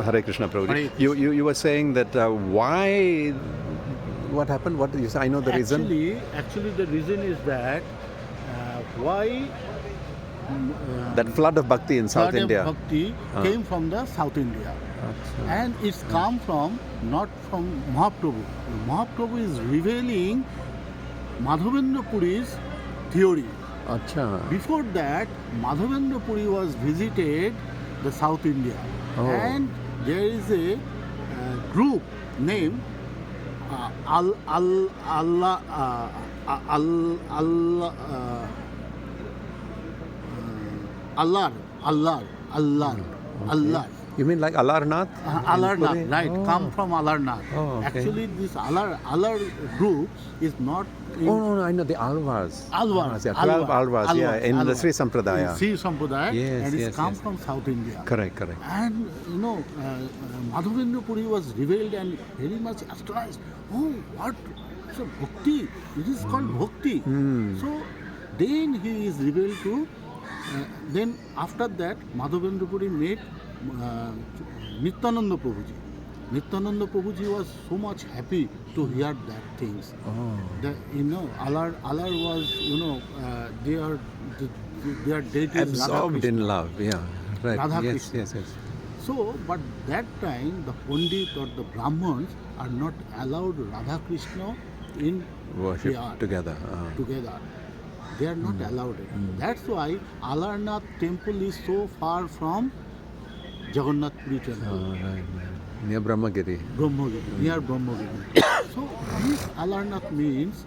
Hare Krishna, Prabhuji. Hare You were saying that why? What happened? What did you say? I know the reason. Actually, the reason is that why That flood of bhakti in South Flood of India. Bhakti came from the South India. And it's come from, not from Mahaprabhu. Mahaprabhu is revealing Madhavendra Puri's theory. Acha. Before that, Madhavendra Puri was visited the South India. Oh. And there is a group named Allah. You mean like Alarnath? Alarnath, right? Oh. Come from Alarnath. Oh, okay. Actually, this Alar group is not in Oh, no, I know the Alvars. Alvars. Yeah, 12 Alvars, yeah, in the Sri Sampradaya. In Sri Sampradaya, Yes, and it's yes, come yes. from South India. Correct. And Madhavendra Puri was revealed and very much astonished. Oh, what? So bhakti. It is called bhakti. So then he is revealed to. Then after that, Madhavendra Puri met Nityananda Prabhuji. Nityananda Prabhuji was so much happy to hear that things. Allah was, their deity is Absorbed in love, yeah. Right. Radha Yes. Krishna. So, but that time the Pandit or the Brahmins are not allowed Radha Krishna in Worship Bihar together. together. They are not allowed it. That's why Alarnath temple is so far from Jagannath Puri temple. Right. Near Brahmagiri. Brahmagiri, near Brahmagiri. So this Alarnath means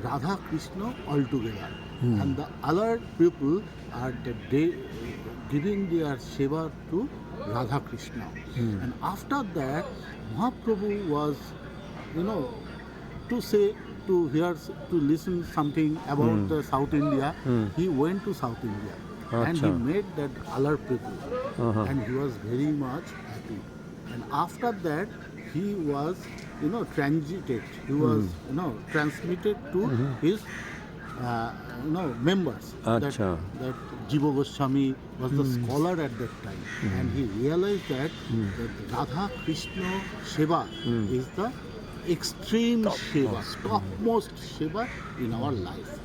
Radha Krishna altogether. And the other people are giving their seva to Radha Krishna. And after that, Mahaprabhu was, to listen something about the South India, he went to South India. And he Acha. met that other people. And he was very much happy. And after that, he was, transited. He was, transmitted to his, members. Acha. That Jiva Goswami was the scholar at that time. And he realized that Radha Krishna Seva is the extreme Seva, topmost Seva in our life.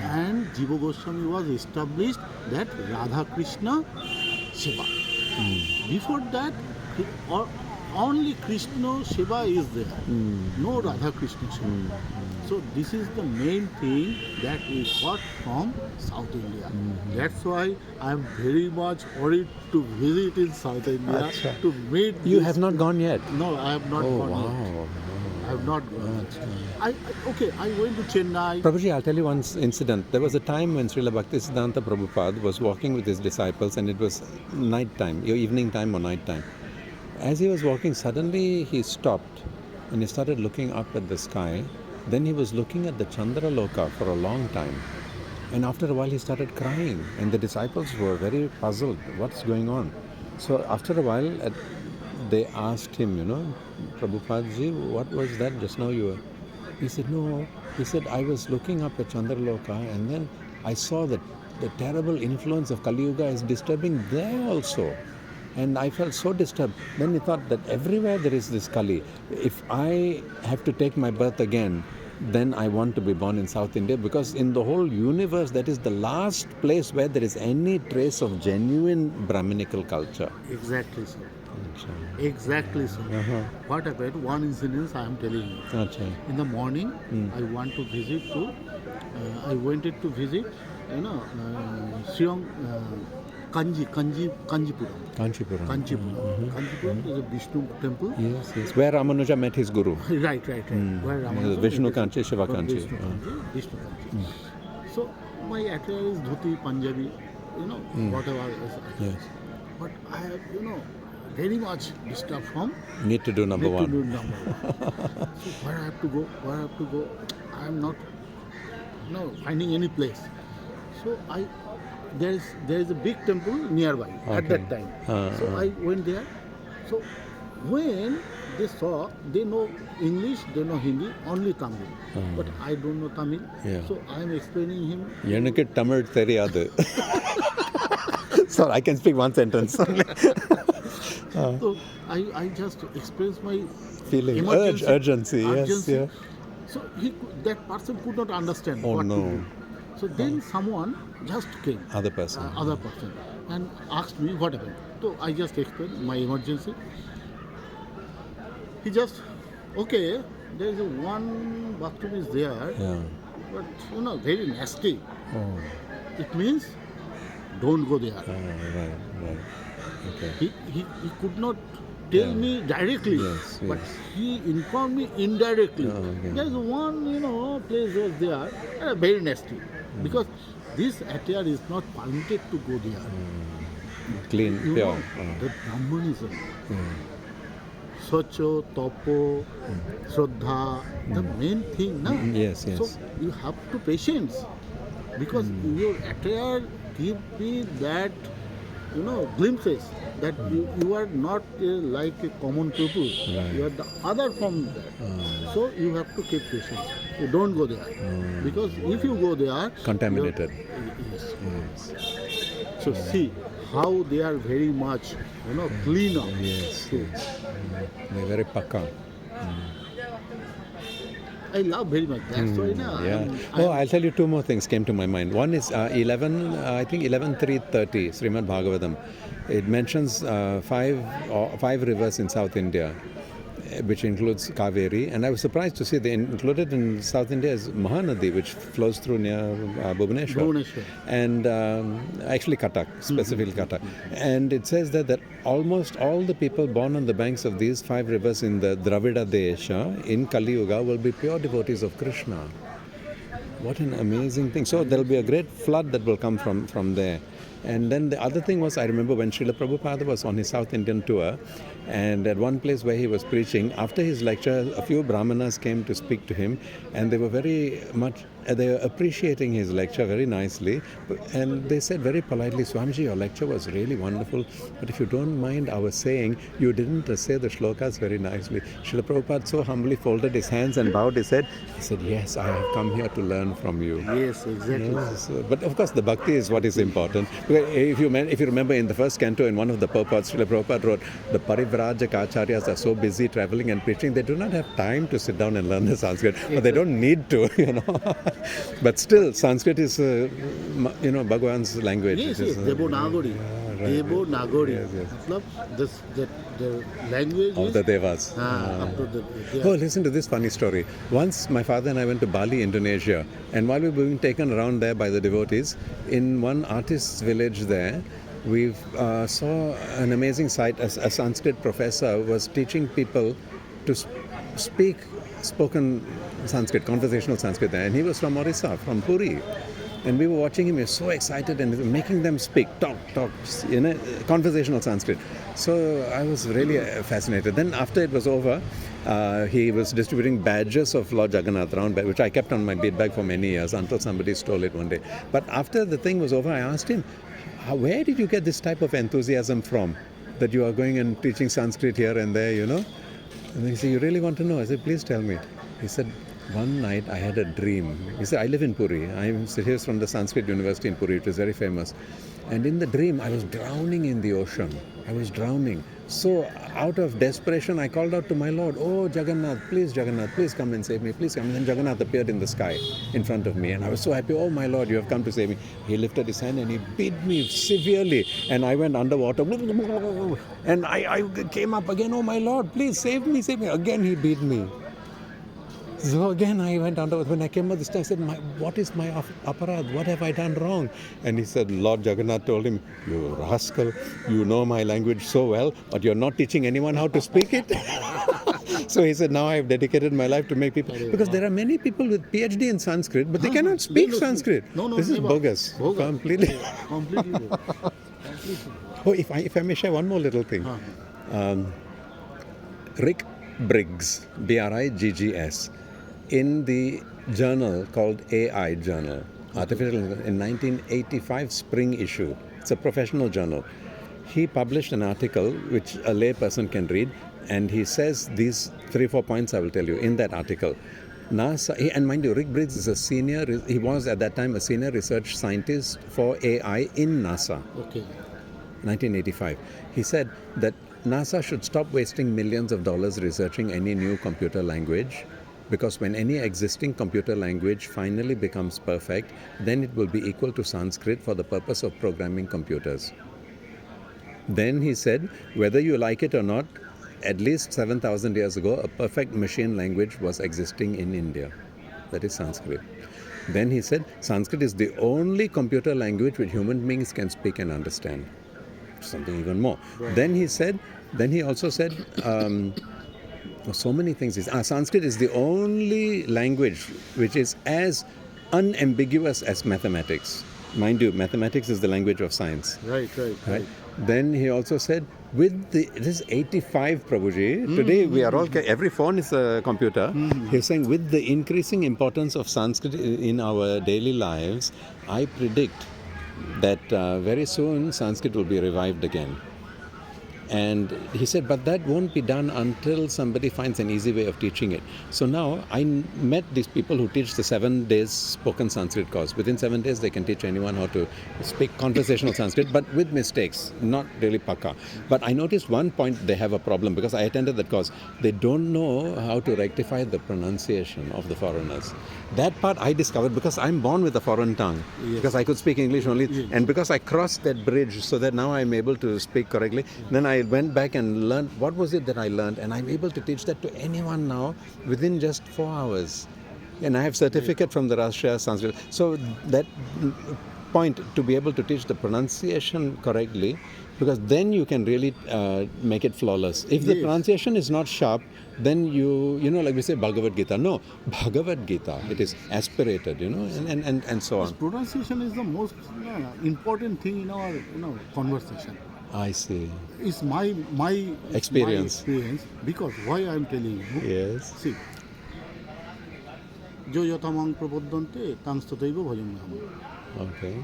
And Jiva Goswami was established that Radha Krishna Seva. Before that, only Krishna Seva is there, no Radha Krishna Seva. So this is the main thing that we got from South India. That's why I am very much worried to visit in South India Acha. to meet. You these have not gone yet? No, I have not Oh, gone yet. wow. I have not gone. I went to Chennai. Prabhuji, I'll tell you one incident. There was a time when Srila Bhaktisiddhanta Prabhupada was walking with his disciples, and it was night time, evening time or night time. As he was walking, suddenly he stopped and he started looking up at the sky. Then he was looking at the Chandraloka for a long time. And after a while he started crying, and the disciples were very puzzled. What's going on? So after a while, they asked him, Prabhupada-ji, what was that just now you were? He said, no. He said, I was looking up at Chandraloka, and then I saw that the terrible influence of Kali Yuga is disturbing there also. And I felt so disturbed. Then he thought that everywhere there is this Kali. If I have to take my birth again, then I want to be born in South India, because in the whole universe, that is the last place where there is any trace of genuine Brahminical culture. Exactly, sir. Exactly, sir. What happened? One incident I am telling you. Achha. In the morning, I went to visit Sriram Kanjipuram. Kanchipuram. Kanchipuram is a Vishnu temple. Yes. Where Ramanuja met his guru. Right. Where Ramanuja Vishnu met his- Kanchi, Shiva Kanchi. Vishnu Kanchi. So my attire is dhoti, Punjabi, whatever. Yes. But I have, very much disturbed from Need to do number need to one. do number one. So where I have to go? I am not finding any place. So there is a big temple nearby at that time. So I went there. So when they know English, they know Hindi, only Tamil. But I don't know Tamil. Yeah. So I am explaining him. எனக்கு தமிழ் தெரியாது. So I can speak one sentence. So I just expressed my Feeling, emergency, urgency, yes, yeah. So that person could not understand Oh, what no. to do. So then someone just came, Other person. other person, and asked me what happened. So I just explained my emergency. He just, okay, there is one bathroom is there, Yeah. but very nasty. Oh, It means don't go there. right. Okay. He could not tell Yeah. me directly, Yes, but yes. he informed me indirectly. Oh, okay. There's one, place was there, very nasty. Because this attire is not permitted to go there. Clean, You pure. know, the Brahmanism, Mm. Socho, Topo, Shraddha, the main thing, na? Yes, yes. So you have to patience. Because your attire give me that, glimpses that you are not like a common people. Right. You are the other from that. So you have to keep patience. You don't go there. Because if you go there, Contaminated. Yes. Yes. So see how they are very much, clean up. Yes. So They're very pakka. I love very much. That's why now. Yeah. I'll tell you two more things came to my mind. One is 11:3:30 Srimad Bhagavatam. It mentions five rivers in South India, which includes Kaveri. And I was surprised to see they included in South India is Mahanadi, which flows through near Bhubaneswar. Bhubaneswar. And actually Cuttack, specifically Cuttack. And it says that almost all the people born on the banks of these five rivers in the Dravida Desha in Kali Yuga will be pure devotees of Krishna. What an amazing thing. So there'll be a great flood that will come from there. And then the other thing was, I remember when Srila Prabhupada was on his South Indian tour, and at one place where he was preaching, after his lecture, a few Brahmanas came to speak to him, and they were very much, they were appreciating his lecture very nicely. And they said very politely, Swamiji, your lecture was really wonderful, but if you don't mind our saying, you didn't say the shlokas very nicely. Srila Prabhupada so humbly folded his hands and bowed his head. He said, yes, I have come here to learn from you. Yes, exactly. Yes, but of course, the bhakti is what is important. If you remember in the first canto, in one of the purports, Srila Prabhupada wrote, the Parivrajak acharyas are so busy traveling and preaching, they do not have time to sit down and learn the Sanskrit. But they don't need to, But still, Sanskrit is, Bhagwan's language. Yes, It is, Devanagari. right. Devanagari. Yes. Matlab, the language Of is the Devas. up to the. Oh, listen to this funny story. Once my father and I went to Bali, Indonesia, and while we were being taken around there by the devotees, in one artist's village there, we saw an amazing sight. A Sanskrit professor was teaching people to speak spoken Sanskrit, conversational Sanskrit there, and he was from Orissa, from Puri. And we were watching him, he was so excited and making them speak, talk, conversational Sanskrit. So I was really fascinated. Then after it was over, he was distributing badges of Lord Jagannath around, which I kept on my bead bag for many years until somebody stole it one day. But after the thing was over, I asked him, where did you get this type of enthusiasm from? That you are going and teaching Sanskrit here and there, And he said, you really want to know? I said, please tell me. He said, one night I had a dream. He said, I live in Puri. He was from the Sanskrit University in Puri, which is very famous. And in the dream, I was drowning in the ocean. I was drowning. So out of desperation, I called out to my Lord, oh, Jagannath, please come and save me, please come. And then Jagannath appeared in the sky in front of me. And I was so happy, oh, my Lord, you have come to save me. He lifted his hand and he beat me severely. And I went underwater. And I came up again, oh, my Lord, please save me. Again, he beat me. So again, I went under. When I came out this time, I said, what is my aparad? What have I done wrong? And he said, Lord Jagannath told him, you rascal, you know my language so well, but you're not teaching anyone how to speak it. So he said, now I've dedicated my life to make people, because there are many people with PhD in Sanskrit, but they cannot speak Sanskrit. No, this is never. bogus. Completely. Completely. Oh, if I may share one more little thing. Rick Briggs, Briggs, in the journal called AI Journal, Artificial in 1985 spring issue. It's a professional journal. He published an article which a lay person can read, and he says these 3-4 points I will tell you in that article. NASA, and mind you, Rick Briggs is he was at that time a senior research scientist for AI in NASA. Okay. 1985. He said that NASA should stop wasting millions of dollars researching any new computer language, because when any existing computer language finally becomes perfect, then it will be equal to Sanskrit for the purpose of programming computers. Then he said, whether you like it or not, at least 7,000 years ago, a perfect machine language was existing in India. That is Sanskrit. Then he said, Sanskrit is the only computer language which human beings can speak and understand. Something even more. Right. Then he also said, so many things. Sanskrit is the only language which is as unambiguous as mathematics. Mind you, mathematics is the language of science. Right. Then he also said, this is 85, Prabhuji. Today we are all, every phone is a computer. He's saying, with the increasing importance of Sanskrit in our daily lives, I predict that very soon Sanskrit will be revived again. And he said, but that won't be done until somebody finds an easy way of teaching it. So now I met these people who teach the 7 days spoken Sanskrit course. Within 7 days, they can teach anyone how to speak conversational Sanskrit, but with mistakes, not really pakka. But I noticed one point they have a problem, because I attended that course. They don't know how to rectify the pronunciation of the foreigners. That part I discovered because I'm born with a foreign tongue. Yes. Because I could speak English only. Yes. And because I crossed that bridge so that now I'm able to speak correctly, then I went back and learned what was it that I learned, and I'm able to teach that to anyone now within just 4 hours. And I have certificate from the Russia Sanskrit. So that point, to be able to teach the pronunciation correctly, because then you can really make it flawless. If the Yes. pronunciation is not sharp, then you know, like we say Bhagavad Gita. No, Bhagavad Gita, it is aspirated, and so on. Pronunciation is the most important thing in our conversation. I see. It's my Experience. Because why I am telling you. Yes. See, jo yatamang prapaddante tang stataiva bhajamyaham. Okay.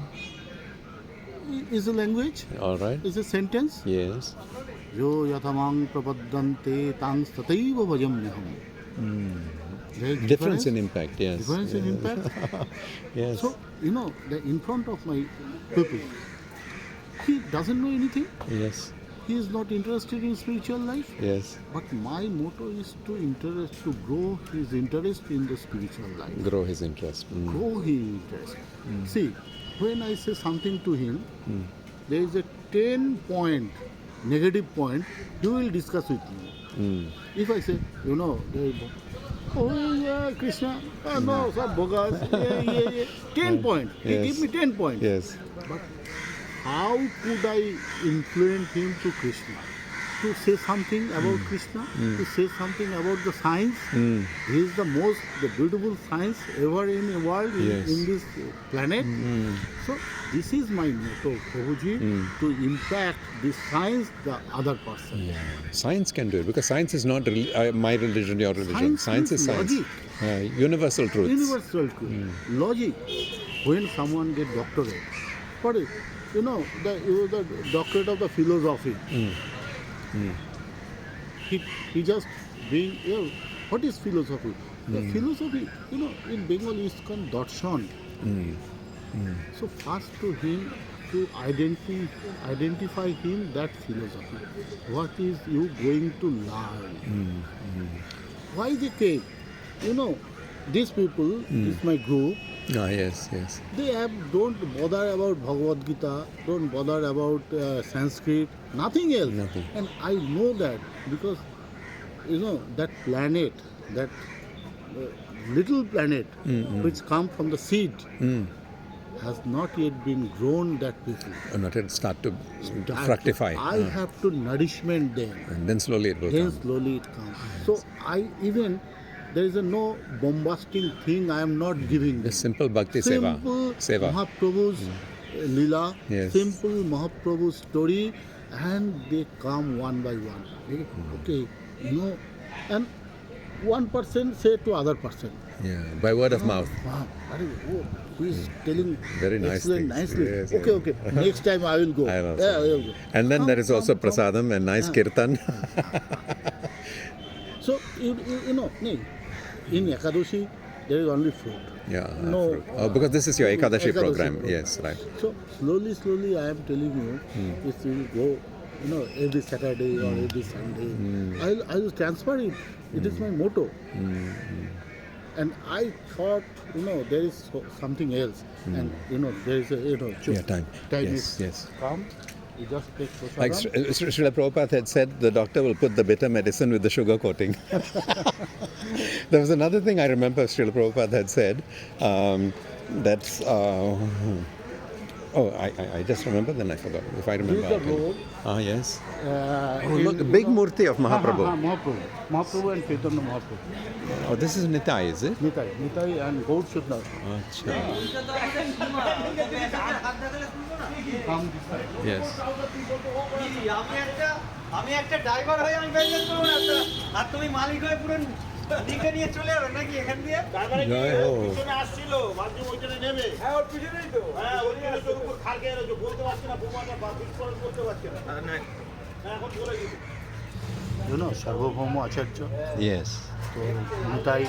Is a language, All right. is a sentence. Yes. Jo yatamang prapaddante tang stataiva bhajamyaham. There is Difference in impact, yes. Difference in impact. Yes. So, in front of my people, he doesn't know anything. Yes. He is not interested in spiritual life. Yes. But my motto is to grow his interest in the spiritual life. Grow his interest. Grow his interest. See, when I say something to him, there is a 10-point negative point, he will discuss with me. If I say, oh yeah, Krishna, no, sir, bogus, yeah. 10 points. He Yes. give me 10 points. Yes. But how could I influence him to Krishna? To say something about Krishna, to say something about the science. He is the beautiful science ever in the world, Yes. in this planet. So this is my motto, Prabhuji, to impact this science, the other person. Yeah. Science can do it, because science is not my religion, your religion. Science is science. logic. Universal truths. Universal truth. Logic. When someone get doctorate, what is, the doctorate of the philosophy. He just being, what is philosophy? The philosophy, in Bengal is called darshan. So first to him, to identify him that philosophy. What is you going to learn? Why the case? These people, this my group, Yes. they don't bother about Bhagavad Gita, don't bother about Sanskrit, nothing else. Nothing. And I know that because, that planet, that little planet which come from the seed has not yet been grown that people. Not yet start to fructify. I have to nourishment them. And then slowly it will Then come. slowly it comes. So there is no bombastic thing I am not giving them. Just simple bhakti Simple seva. Mahaprabhu's Leela, Yes. simple Mahaprabhu's story, and they come one by one. Okay, and one person say to other person. Yeah, by word of mouth. Wow, he is telling Very nice excellent, things. nicely. Yes, Okay. Next time I will go. I will Yeah, also. I will go. And then there is also Come. prasadam and nice kirtan. So in Ekadashi there is only fruit. Yeah. No, fruit. Because this is your Ekadashi Ekadashi program. program. Yes, right. So slowly I am telling you, if you will go every Saturday or every Sunday. I will transfer it. It is my motto. And I thought, there is something else. And, there is a, Yeah, time. Time Yes, is yes. come. You just take Like prasadam. Srila Prabhupada had said, the doctor will put the bitter medicine with the sugar coating. There was another thing I remember Srila Prabhupada had said, that's, I just remember, then I forgot. If I remember. This is the I'll tell you. road. Yes. Oh, Look, the big murti of Mahaprabhu. Mahaprabhu and Chaitanya Mahaprabhu. Oh, this is Nitai, is it? Nitai and Gaur Sudhar. Achha. Come this side. Yes. আমি একটা driver হয়ে আমি বেরিয়ে করবো না তো। আর তুমি মালিক হয়ে পুরো দিকে নিয়ে চলে যাবে নাকি এখান দিয়ে জয় হো। পিছনে আসছিল ভাবছি ওইখানে নেবে হ্যাঁ ওর পিছনেই তো হ্যাঁ ওইখানে তোর উপর খাল খেয়ে রয়েছে বলতে পারছি না বোমাটা বা বিস্ফোরণ করতে পারছি না হ্যাঁ এখন চলে গেছে সার্বভৌম আচার্য Yes. তো নিতাই